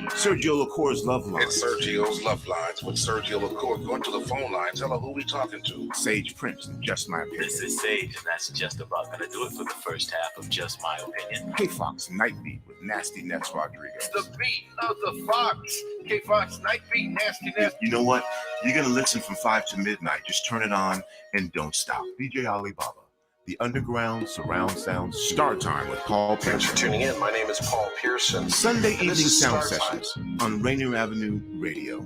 Sergio LaCour's Love Lines. It's Sergio's Love Lines with Sergio LaCour. Go to the phone line. Tell her who we talking to. Sage Prince and Just My Opinion. This is Sage, and that's just about going to do it for the first half of Just My Opinion. K-Fox Night Beat with Nasty Nets Rodriguez. The beat of the Fox. K-Fox Night Beat, Nasty Nets. You know what? You're going to listen from 5 to midnight. Just turn it on and don't stop. DJ Alibaba. The Underground Surround Sound Star Time with Paul Pearson. Thanks for tuning in. My name is Paul Pearson. Sunday evening sound sessions on Rainier Avenue Radio.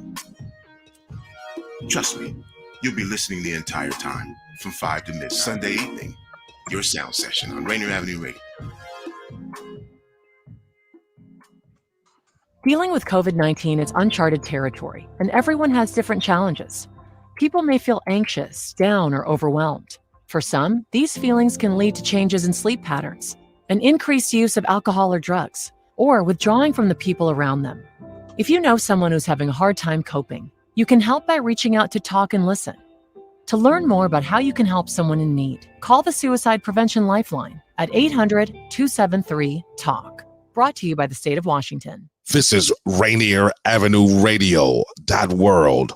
Trust me, you'll be listening the entire time from 5 to midnight. Sunday evening, your sound session on Rainier Avenue Radio. Dealing with COVID-19 is uncharted territory, and everyone has different challenges. People may feel anxious, down, or overwhelmed. For some, these feelings can lead to changes in sleep patterns, an increased use of alcohol or drugs, or withdrawing from the people around them. If you know someone who's having a hard time coping, you can help by reaching out to talk and listen. To learn more about how you can help someone in need, call the Suicide Prevention Lifeline at 800-273-TALK. Brought to you by the state of Washington. This is Rainier Avenue Radio .world.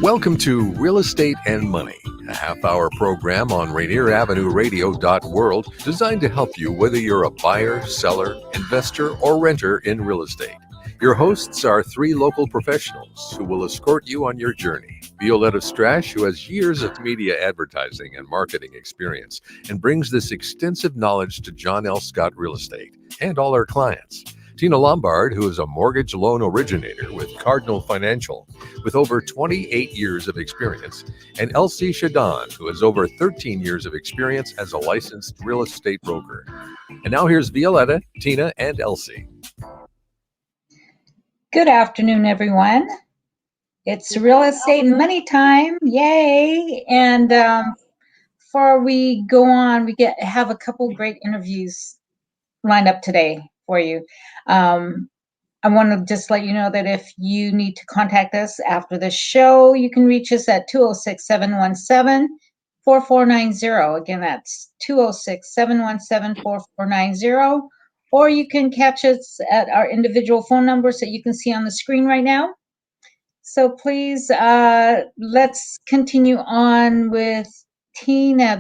Welcome to Real Estate and Money, a half-hour program on Rainier Avenue Radio .world designed to help you whether you're a buyer, seller, investor, or renter in real estate. Your hosts are 3 local professionals who will escort you on your journey. Violeta Strash, who has years of media advertising and marketing experience and brings this extensive knowledge to John L. Scott Real Estate and all our clients. Tina Lombard, who is a mortgage loan originator with Cardinal Financial with over 28 years of experience, and Elsie Chaudoin, who has over 13 years of experience as a licensed real estate broker. And now here's Violeta, Tina, and Elsie. Good afternoon, everyone. It's real estate and money time. Yay. And before we go on, we have a couple great interviews lined up today for you. I want to just let you know that if you need to contact us after the show, you can reach us at 206-717-4490. Again, that's 206-717-4490. Or you can catch us at our individual phone numbers that you can see on the screen right now. So please, let's continue on with Tina.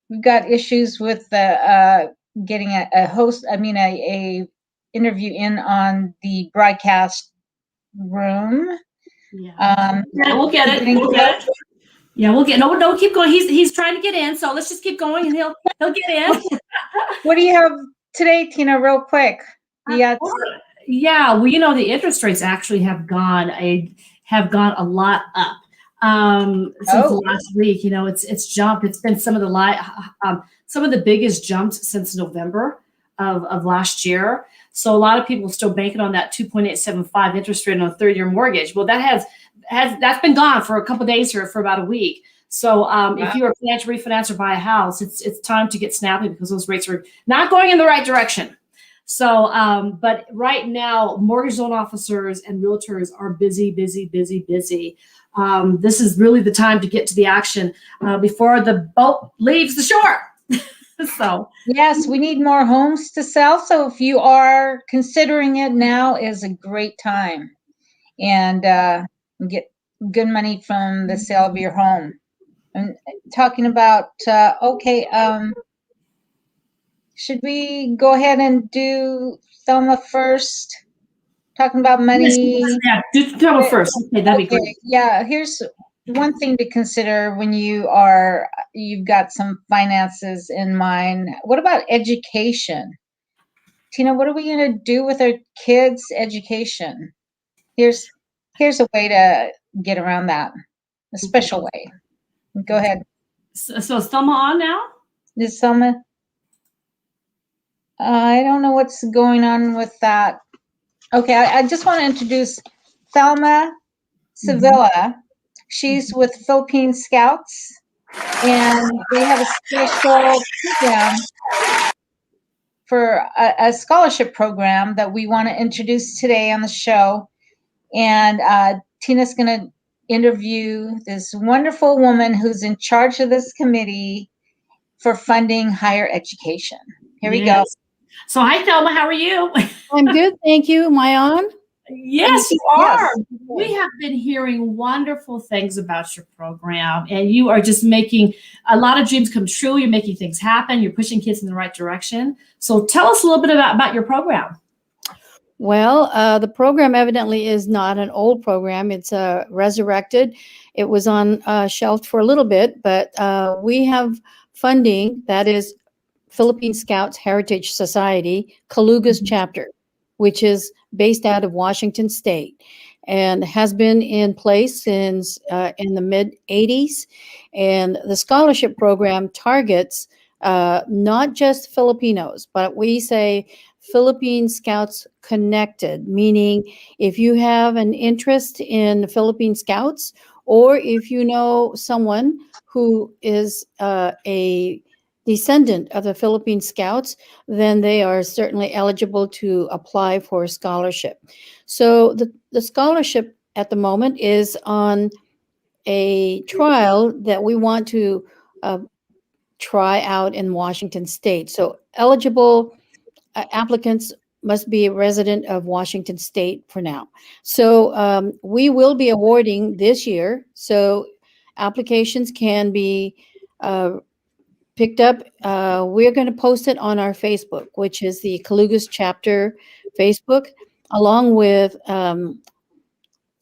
We've got issues with getting a interview in on the broadcast room. Yeah, we'll get it. Yeah, we'll get. No, keep going. He's trying to get in, so let's just keep going, and he'll get in. What do you have today, Tina? Real quick. Yeah. Well, the interest rates actually have gone a lot up since last week. It's jumped. It's been some of the biggest jumps since November of last year. So a lot of people are still banking on that 2.875 interest rate on a 30-year mortgage. Well, that's been gone for a couple of days here, for about a week. So if you are planning to refinance or buy a house, it's time to get snappy because those rates are not going in the right direction. So, but right now, mortgage loan officers and realtors are busy. This is really the time to get to the action before the boat leaves the shore. So yes, we need more homes to sell. So if you are considering it, now is a great time, and get good money from the sale of your home. And talking about should we go ahead and do Thelma first? Talking about money. Yeah, do Thelma first. Okay, that'd be great. Yeah, here's one thing to consider when you've got some finances in mind. What about education? Tina, what are we going to do with our kids' education? Here's a way to get around that, a special way. Go ahead. So is Thelma on now? Is Thelma? I don't know what's going on with that. Okay, I just want to introduce Thelma Sevilla. She's with Philippine Scouts, and they have a special program for a scholarship program that we want to introduce today on the show. And Tina's going to interview this wonderful woman who's in charge of this committee for funding higher education. Here we go. So hi, Thelma. How are you? I'm good, thank you. Am I on? Yes, you are. Yes. We have been hearing wonderful things about your program, and you are just making a lot of dreams come true. You're making things happen. You're pushing kids in the right direction. So tell us a little bit about your program. Well, the program evidently is not an old program. It's resurrected. It was on shelf for a little bit, but we have funding that is Philippine Scouts Heritage Society, Calugas chapter, which is based out of Washington State and has been in place since in the mid 80s. And the scholarship program targets not just Filipinos, but we say Philippine Scouts Connected, meaning if you have an interest in Philippine Scouts, or if you know someone who is a descendant of the Philippine Scouts, then they are certainly eligible to apply for a scholarship. So the scholarship at the moment is on a trial that we want to try out in Washington State. So eligible applicants must be a resident of Washington State for now. So we will be awarding this year. So applications can be picked up. We're going to post it on our Facebook, which is the Calugas chapter Facebook, along with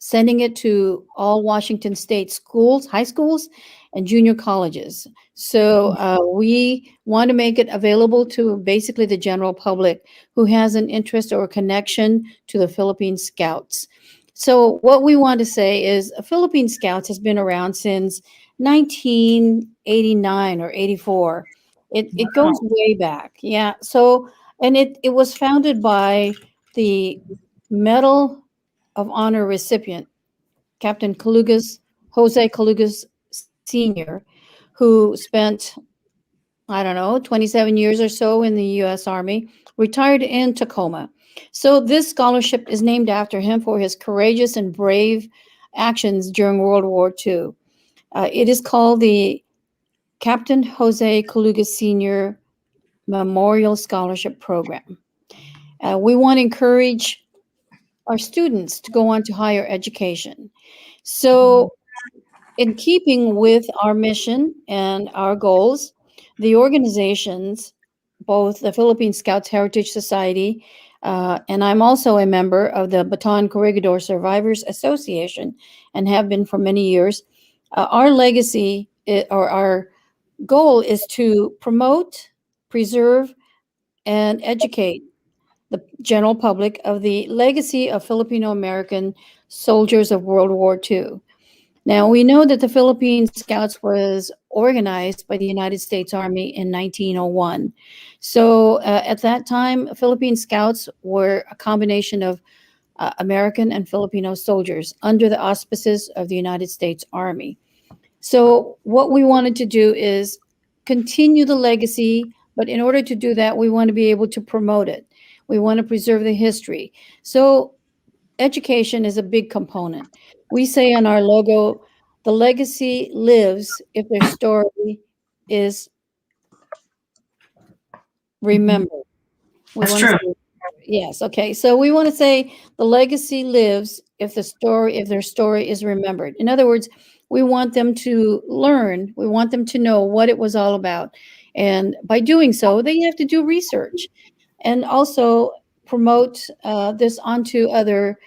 sending it to all Washington State schools, high schools, and junior colleges. So we want to make it available to basically the general public who has an interest or a connection to the Philippine Scouts. So what we want to say is Philippine Scouts has been around since 1989 or 84. It goes way back. Yeah. So, and it was founded by the Medal of Honor recipient, Captain Jose Calugas Sr., who spent, I don't know, 27 years or so in the U.S. Army, retired in Tacoma. So this scholarship is named after him for his courageous and brave actions during World War II. It is called the Captain Jose Calugas Sr. Memorial Scholarship Program. We want to encourage our students to go on to higher education. So in keeping with our mission and our goals, the organizations, both the Philippine Scouts Heritage Society, and I'm also a member of the Bataan Corregidor Survivors Association and have been for many years. Our legacy or our goal is to promote, preserve, and educate the general public of the legacy of Filipino American soldiers of World War II. Now, we know that the Philippine Scouts was organized by the United States Army in 1901. So at that time, Philippine Scouts were a combination of American and Filipino soldiers under the auspices of the United States Army. So what we wanted to do is continue the legacy, but in order to do that, we want to be able to promote it. We want to preserve the history. So education is a big component. We say on our logo, the legacy lives if their story is remembered. That's true. Yes. Okay. So we want to say the legacy lives if their story is remembered. In other words, we want them to learn. We want them to know what it was all about. And by doing so, they have to do research and also promote this onto other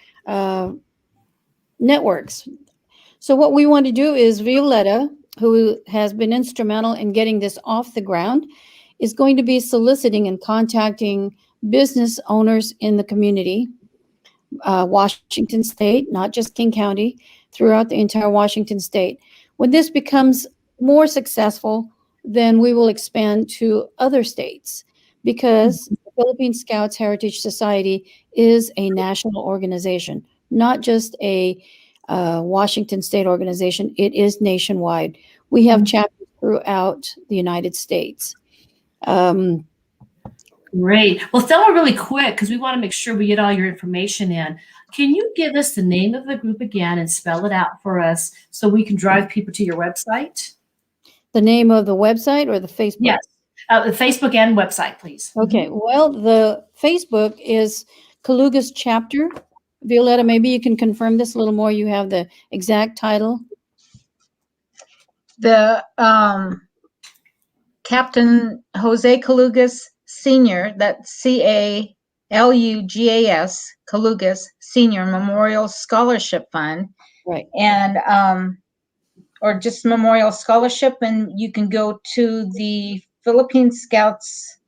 networks. So what we want to do is Violeta, who has been instrumental in getting this off the ground, is going to be soliciting and contacting business owners in the community, Washington State, not just King County, throughout the entire Washington State. When this becomes more successful, then we will expand to other states because the Philippine Scouts Heritage Society is a national organization, not just a Washington State organization. It is nationwide. We have chapters throughout the United States. Great. Well, Thelma, really quick, because we want to make sure we get all your information in. Can you give us the name of the group again and spell it out for us so we can drive people to your website? The name of the website or the Facebook? Yes. The Facebook and website, please. Okay. Well, the Facebook is Calugas Chapter. Violeta, maybe you can confirm this a little more. You have the exact title. The Captain Jose Calugas Sr., that's CALUGAS, Calugas Senior Memorial Scholarship Fund. Right. And, or just Memorial Scholarship, and you can go to the Philippine Scouts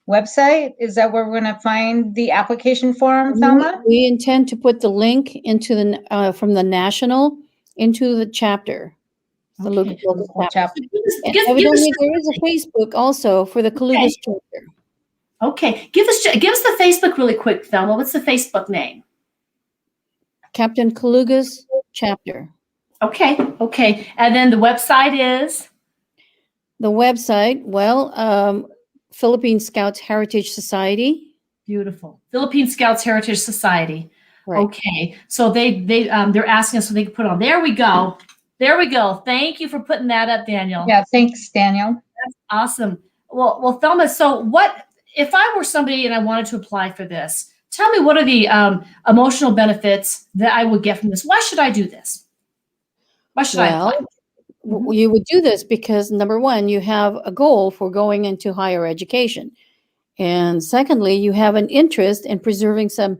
website. Is that where we're going to find the application form, Thelma? We intend to put the link into the from the national into the chapter. The Okay. Calugas chapter. And Give us evidently, there is a Facebook also for the Calugas chapter. Okay, give us the Facebook really quick, Thelma. What's the Facebook name? Captain Calugas Chapter. Okay, and then the website is The website, well, Philippine Scouts Heritage Society. beautiful. Philippine Scouts Heritage Society. Right. Okay, so they're asking us so they can put on. There we go. Thank you for putting that up, Daniel. Yeah, thanks, Daniel. That's awesome. Well, Thelma. So, what if I were somebody and I wanted to apply for this? Tell me, what are the emotional benefits that I would get from this? Why should I do this? Why should I apply? You would do this because, number one, you have a goal for going into higher education. And secondly, you have an interest in preserving some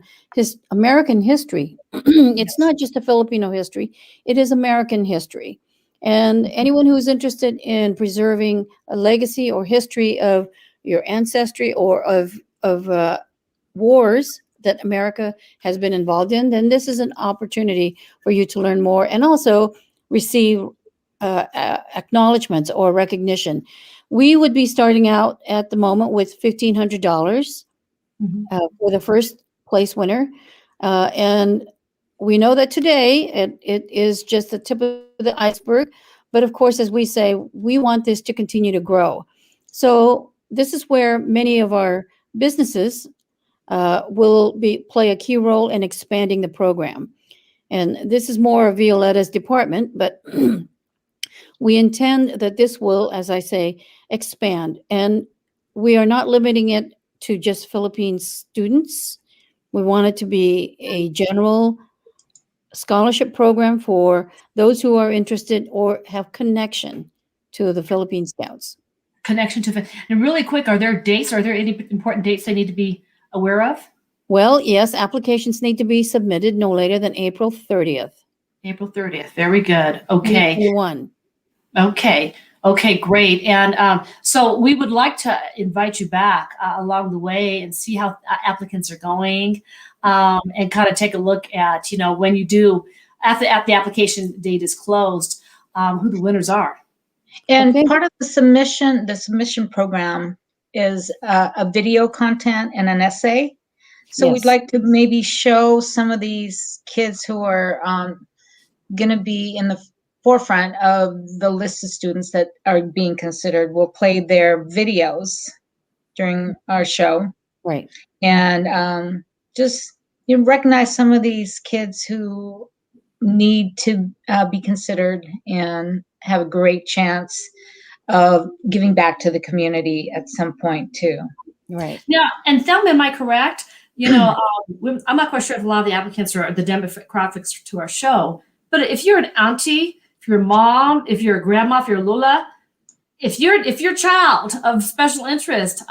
American history. It's not just a Filipino history, it is American history. And anyone who's interested in preserving a legacy or history of your ancestry or of wars that America has been involved in, then this is an opportunity for you to learn more and also receive acknowledgments or recognition. We would be starting out at the moment with $1,500 for the first place winner. And we know that today it is just the tip of the iceberg. But of course, as we say, we want this to continue to grow. So this is where many of our businesses will play a key role in expanding the program. And this is more of Violeta's department, but we intend that this will, as I say, expand. And we are not limiting it to just Philippine students. We want it to be a general scholarship program for those who are interested or have connection to the Philippine Scouts. And really quick, are there dates? Are there any important dates they need to be aware of? Well, yes, applications need to be submitted no later than April 30th. April 30th. Very good. Okay. 2021. Okay, great. And so we would like to invite you back along the way and see how applicants are going, and kind of take a look at, when you do, after the application date is closed, who the winners are. And part of the submission program is a video content and an essay. So we'd like to maybe show some of these kids who are going to be in the forefront of the list of students that are being considered. We'll play their videos during our show. Right. And just recognize some of these kids who need to be considered and have a great chance of giving back to the community at some point too. Right. Yeah. And Thelma, am I correct? I'm not quite sure if a lot of the applicants are the demographics to our show, but if you're an auntie, if you're a mom, if you're a grandma, if you're a lula, if your child of special interest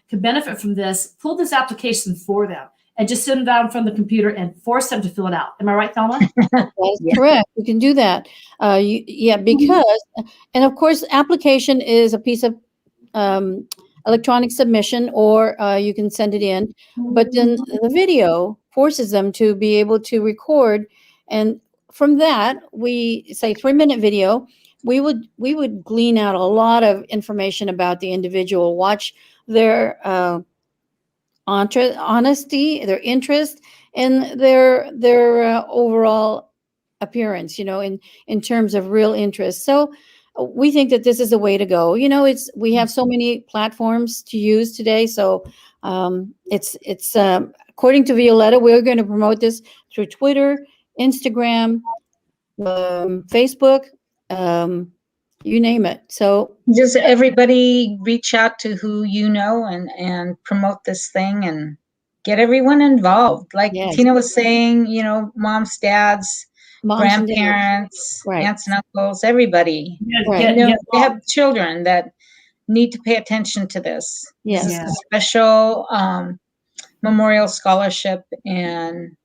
could benefit from this, pull this application for them and just sit them down from the computer and force them to fill it out. Am I right, Thelma? That is correct. You can do that. Because, and of course, application is a piece of electronic submission, or you can send it in. But then the video forces them to be able to record, and from that, we say 3-minute video. We would glean out a lot of information about the individual. Watch their honesty, their interest, and their overall appearance. In terms of real interest. So we think that this is the way to go. We have so many platforms to use today. So it's according to Violeta, we're going to promote this through Twitter, Instagram, Facebook. you name it. So just everybody reach out to who you know and promote this thing and get everyone involved. Like Yes. Tina was saying, moms, dads, moms and dads. grandparents, Right. aunts and uncles, everybody. Right. They have children that need to pay attention to this. Yes. This is a special memorial scholarship, and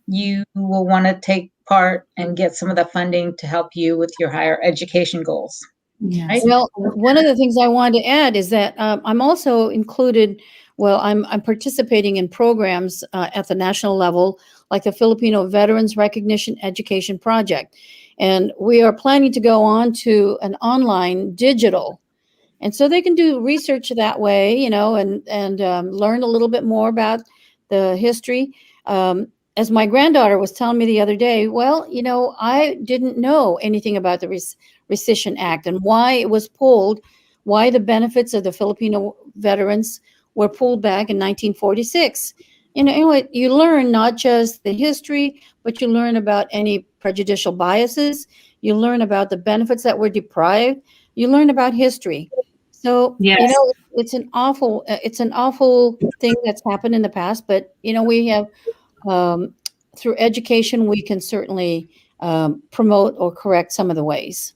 you will want to take part and get some of the funding to help you with your higher education goals. Yes. Right? Well, one of the things I wanted to add is that I'm also included. Well, I'm participating in programs at the national level, like the Filipino Veterans Recognition Education Project, and we are planning to go on to an online digital, and so they can do research that way, and learn a little bit more about the history. As my granddaughter was telling me the other day, well, I didn't know anything about the Rescission Act and why it was pulled, why the benefits of the Filipino veterans were pulled back in 1946. You learn not just the history, but you learn about any prejudicial biases. You learn about the benefits that were deprived. You learn about history. So, Yes. it's an awful thing that's happened in the past, but, we have, through education, we can certainly promote or correct some of the ways.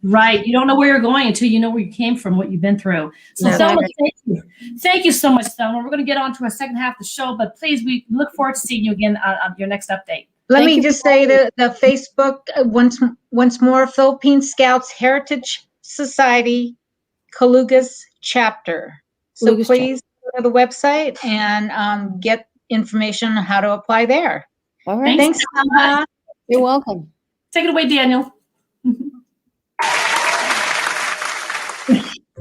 Right. You don't know where you're going until you know where you came from, what you've been through. So, Thelma, thank you. Thank you so much, Thelma. We're going to get on to our second half of the show, but please, we look forward to seeing you again on your next update. Let me just say that the Facebook, once more, Philippine Scouts Heritage Society, Calugas chapter. So Calugas please go to the website and get information on how to apply there. All right. Thanks, Thelma. You're welcome. Take it away, Daniel.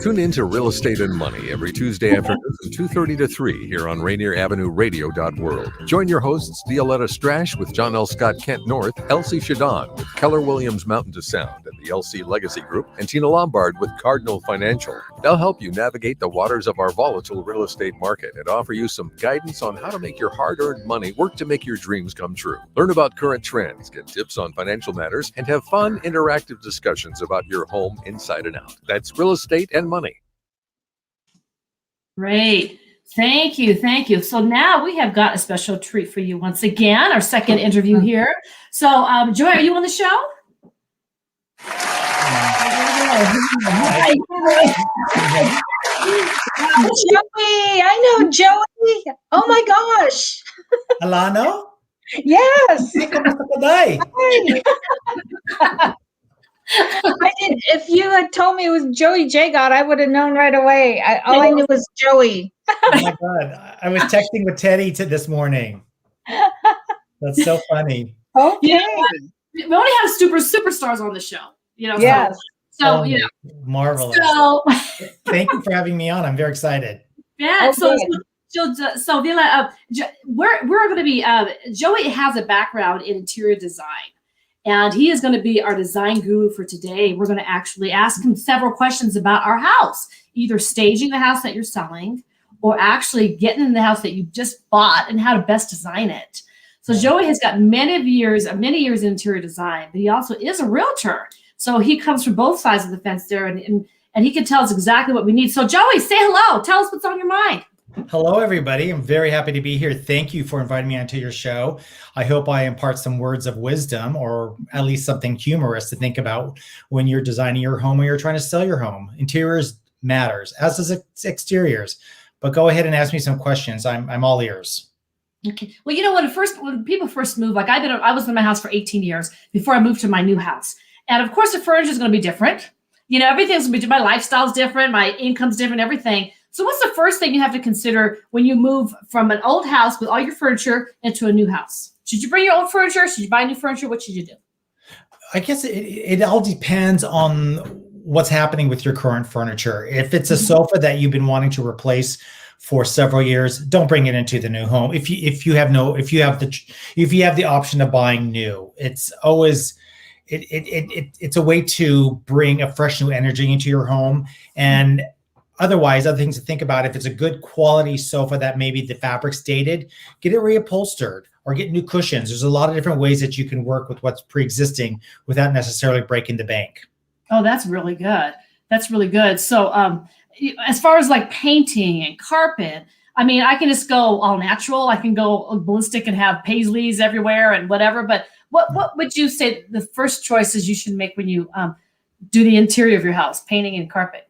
Tune in to Real Estate and Money every Tuesday afternoon from 2:30 to 3 here on Rainier Avenue Radio.world. Join your hosts Violeta Strash with John L. Scott Kent North, Elsie Chaudoin with Keller Williams Mountain to Sound and the Elsie Legacy Group, and Tina Lombard with Cardinal Financial. They'll help you navigate the waters of our volatile real estate market and offer you some guidance on how to make your hard-earned money work to make your dreams come true. Learn about current trends, get tips on financial matters, and have fun, interactive discussions about your home inside and out. That's Real Estate and Money. Great. Thank you. Thank you. So now we have got a special treat for you once again, our second interview here. So, Joy, are you on the show? Joey, I know Joey. Oh my gosh. Alano? Yes. Hi. I did. If you had told me it was Joey Jagot, I would have known right away. All I knew was Joey. Oh my God. I was texting with Teddy this morning. That's so funny. Okay. We only have superstars on the show. Yes. So, Marvelous. So, thank you for having me on. I'm very excited. yeah. Okay. So Vila, we're going to be, Joey has a background in interior design. And he is going to be our design guru for today. We're going to actually ask him several questions about our house, either staging the house that you're selling or actually getting in the house that you just bought and how to best design it. So Joey has got many years in interior design, but he also is a realtor. So he comes from both sides of the fence there, and he can tell us exactly what we need. So Joey, say hello. Tell us what's on your mind. Hello, everybody. I'm very happy to be here. Thank you for inviting me onto your show. I hope I impart some words of wisdom or at least something humorous to think about when you're designing your home or you're trying to sell your home. Interiors matters, as does exteriors. But go ahead and ask me some questions. I'm all ears. Okay. Well, when people first move, like I was in my house for 18 years before I moved to my new house. And of course, the furniture is going to be different. Everything's going to be, my lifestyle's different, my income's different, everything. So what's the first thing you have to consider when you move from an old house with all your furniture into a new house? Should you bring your old furniture? Should you buy new furniture? What should you do? I guess it all depends on what's happening with your current furniture. If it's a sofa that you've been wanting to replace for several years, don't bring it into the new home. If you have the option of buying new, it's always it's a way to bring a fresh new energy into your home. And otherwise, other things to think about, if it's a good quality sofa that maybe the fabric's dated, get it reupholstered or get new cushions. There's a lot of different ways that you can work with what's pre-existing without necessarily breaking the bank. Oh, that's really good. That's really good. So, as far as like painting and carpet, I mean, I can just go all natural. I can go ballistic and have paisleys everywhere and whatever. But what would you say the first choices you should make when you do the interior of your house, painting and carpet?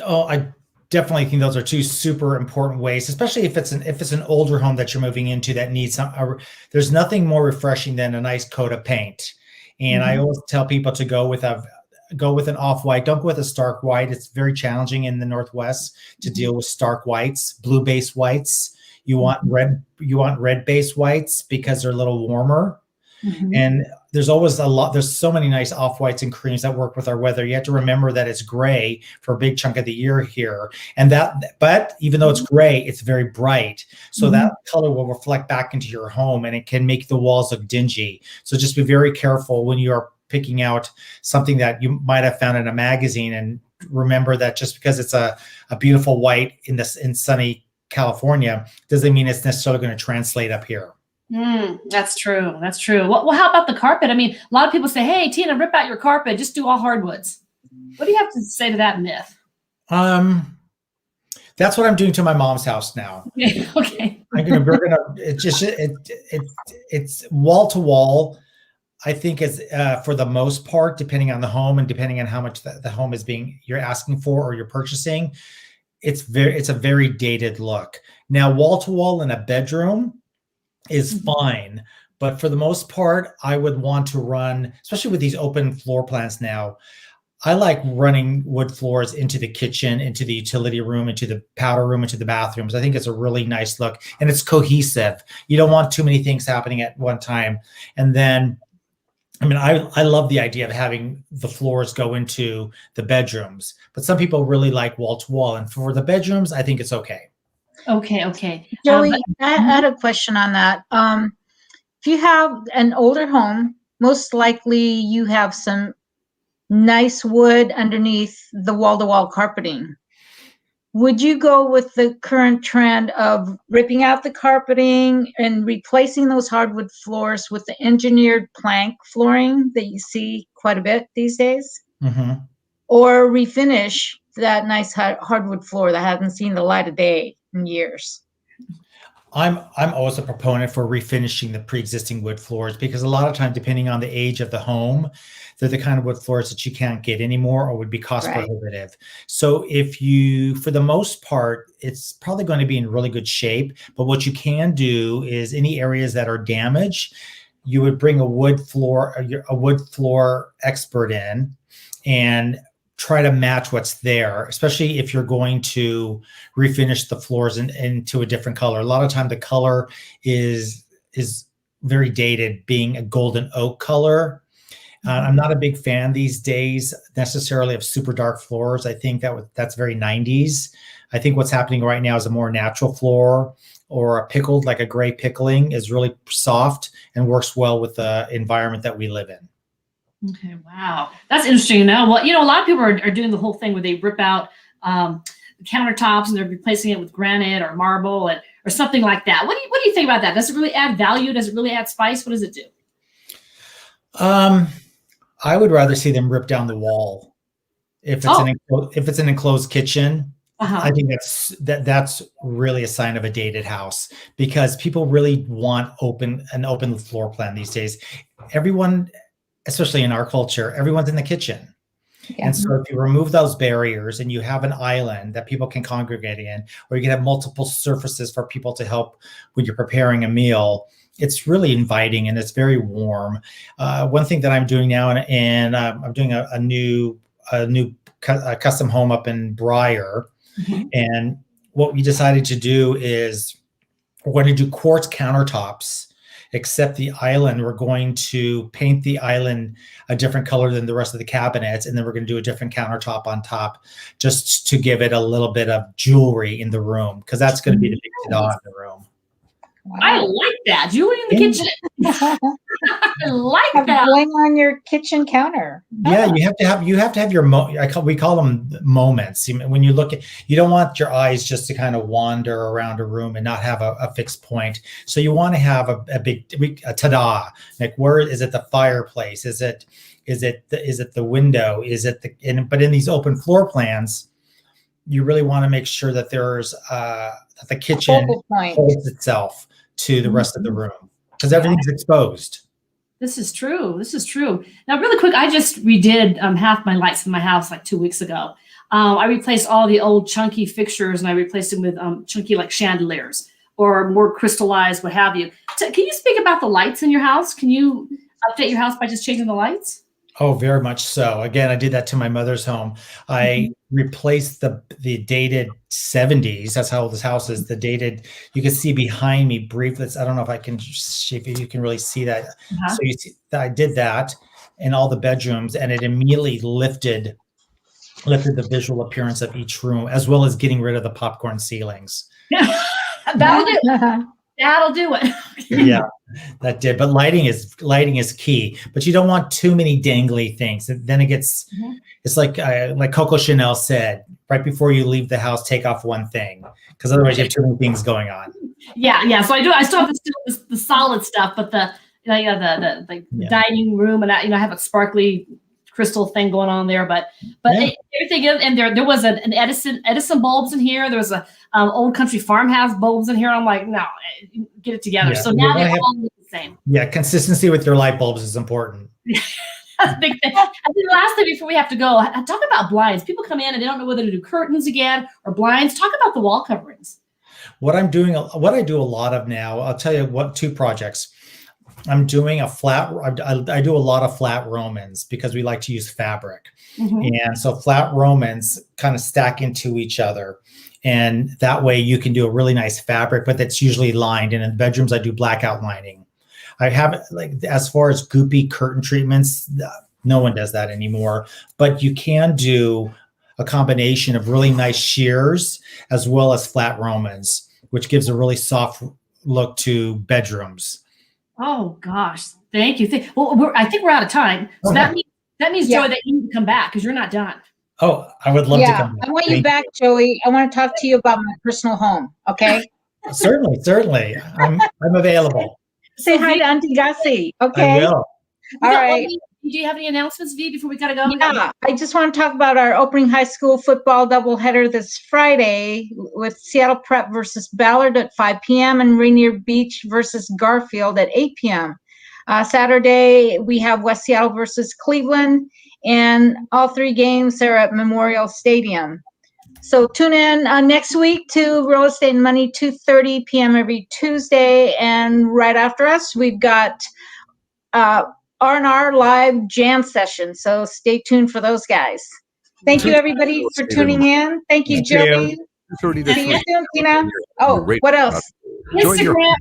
Oh, I definitely think those are two super important ways, especially if it's an older home that you're moving into that needs there's nothing more refreshing than a nice coat of paint. And I always tell people to go with an off-white. Don't go with a stark white. It's very challenging in the Northwest to deal with stark whites, blue-based whites. You want red-based whites because they're a little warmer. And there's so many nice off-whites and creams that work with our weather. You have to remember that it's gray for a big chunk of the year here. But even though it's gray, it's very bright. So that color will reflect back into your home and it can make the walls look dingy. So just be very careful when you're picking out something that you might have found in a magazine, and remember that just because it's a beautiful white in sunny California doesn't mean it's necessarily going to translate up here. That's true. That's true. Well, how about the carpet? I mean, a lot of people say, hey, Tina, rip out your carpet. Just do all hardwoods. What do you have to say to that myth? That's what I'm doing to my mom's house now. Okay. It's wall to wall. I think it's for the most part, depending on the home and depending on how much the home is you're asking for or you're purchasing, it's a very dated look. Now, wall to wall in a bedroom is fine, but for the most part, I would want to run, especially with these open floor plans now. I like running wood floors into the kitchen, into the utility room, into the powder room, into the bathrooms. I think it's a really nice look and it's cohesive. You don't want too many things happening at one time. And then, I mean, I love the idea of having the floors go into the bedrooms, but some people really like wall to wall. And for the bedrooms, I think it's okay. Okay. Joey, I had a question on that. If you have an older home, most likely you have some nice wood underneath the wall-to-wall carpeting. Would you go with the current trend of ripping out the carpeting and replacing those hardwood floors with the engineered plank flooring that you see quite a bit these days? Or refinish that nice hardwood floor that hasn't seen the light of day in years? I'm always a proponent for refinishing the pre-existing wood floors, because a lot of times, depending on the age of the home, they're the kind of wood floors that you can't get anymore or would be cost prohibitive. So for the most part, it's probably going to be in really good shape. But what you can do is any areas that are damaged, you would bring a wood floor expert in and try to match what's there, especially if you're going to refinish the floors into a different color. A lot of time the color is very dated, being a golden oak color. I'm not a big fan these days necessarily of super dark floors. I think that's very 90s. I think what's happening right now is a more natural floor, or a pickled, like a gray pickling, is really soft and works well with the environment that we live in. Okay, wow. That's interesting to know. Well, a lot of people are doing the whole thing where they rip out the countertops and they're replacing it with granite or marble or something like that. What do you think about that? Does it really add value? Does it really add spice? What does it do? I would rather see them rip down the wall. If it's an enclosed kitchen, I think that's really a sign of a dated house, because people really want an open floor plan these days. Everyone, especially in our culture, everyone's in the kitchen. Yeah. And so if you remove those barriers and you have an island that people can congregate in, or you can have multiple surfaces for people to help when you're preparing a meal, it's really inviting and it's very warm. One thing that I'm doing now, and I'm doing a new custom home up in Briar. And what we decided to do is we're going to do quartz countertops, except the island, we're going to paint the island a different color than the rest of the cabinets. And then we're going to do a different countertop on top, just to give it a little bit of jewelry in the room, because that's going to be the big ta-da in the room. Wow. I like that. Jewelry in the kitchen. I like that. Going on your kitchen counter. Yeah, you have to have your we call them moments. When you look you don't want your eyes just to kind of wander around a room and not have a fixed point. So you want to have a big ta-da. Like, where is it? The fireplace? Is it Is it the window? But in these open floor plans, you really want to make sure that there's that the kitchen holds itself to the rest of the room, because everything's exposed. This is true. Now, really quick, I just redid half my lights in my house like 2 weeks ago. I replaced all the old chunky fixtures and I replaced them with chunky like chandeliers or more crystallized, what have you. Can you speak about the lights in your house? Can you update your house by just changing the lights? Oh, very much so. Again, I did that to my mother's home. I replaced the dated 70s. That's how old this house is. The dated, you can see behind me briefly. I don't know if you can really see that. So you see that I did that in all the bedrooms, and it immediately lifted the visual appearance of each room, as well as getting rid of the popcorn ceilings. That'll do it. That'll do it. Yeah, that did. But lighting is key. But you don't want too many dangly things. Then it gets, it's like Coco Chanel said, right before you leave the house, take off one thing, because otherwise you have too many things going on. Yeah. So I still have the solid stuff, but the dining room, and I have a sparkly crystal thing going on there, but everything, and there was an Edison bulbs in here. There was a old country farmhouse bulbs in here. I'm like, no, get it together. So now they all look the same. Yeah, consistency with your light bulbs is important. That's a big thing. I think the last thing before we have to go, talk about blinds. People come in and they don't know whether to do curtains again or blinds. Talk about the wall coverings. What I do a lot of now, I'll tell you two projects. I'm doing I do a lot of flat Romans because we like to use fabric. And so flat Romans kind of stack into each other. And that way you can do a really nice fabric, but that's usually lined. And in bedrooms, I do blackout lining. I have, like, as far as goopy curtain treatments, no one does that anymore. But you can do a combination of really nice sheers as well as flat Romans, which gives a really soft look to bedrooms. Oh gosh, thank you. Well, I think we're out of time. So that means Joey, that you need to come back because you're not done. Oh, I would love to come back. I want you back, Joey. I want to talk to you about my personal home. Okay. Certainly. I'm available. Say hi to Auntie Gussie. Okay. I will. All right. Do you have any announcements, V, before we gotta go? Yeah, I just want to talk about our opening high school football doubleheader this Friday with Seattle Prep versus Ballard at 5 p.m. and Rainier Beach versus Garfield at 8 p.m. Saturday, we have West Seattle versus Cleveland, and all three games are at Memorial Stadium. So tune in next week to Real Estate and Money, 2:30 p.m. every Tuesday. And right after us, we've got R&R live jam session. So stay tuned for those guys. Thank you, everybody, for tuning in. Thank you, Joey. See you soon, Tina. Oh, what else? Instagram.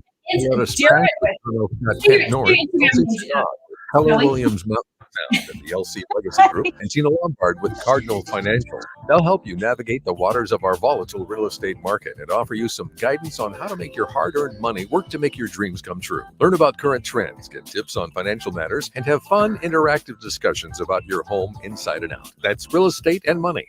Keller Williams Mountain and the Elsie Legacy Group, and Tina Lombard with Cardinal Financial. They'll help you navigate the waters of our volatile real estate market and offer you some guidance on how to make your hard-earned money work to make your dreams come true. Learn about current trends, get tips on financial matters, and have fun, interactive discussions about your home inside and out. That's Real Estate and Money.